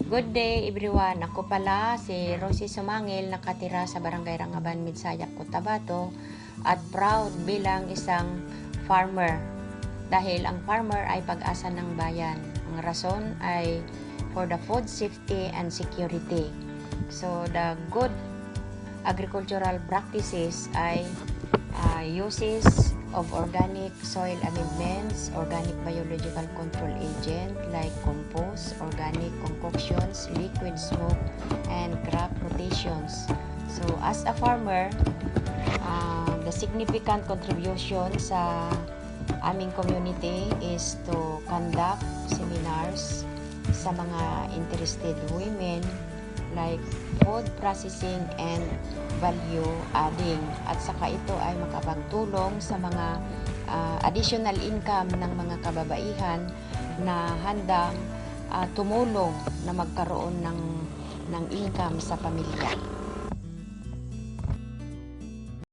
Good day everyone. Ako pala si Rosie Sumangil, nakatira sa Barangay Rangaban, Midsayap, Cotabato at proud bilang isang farmer dahil ang farmer ay pag-asa ng bayan. Ang rason ay for the food safety and security. So the good agricultural practices ay uses of organic soil amendments, organic biological control agent like compost, organic concoctions, liquid smoke, and crop rotations. So as a farmer, the significant contribution sa aming community is to conduct seminars sa mga interested women like food processing and value adding, at saka ito ay makapagtulong sa mga additional income ng mga kababaihan na handang tumulong na magkaroon ng income sa pamilya.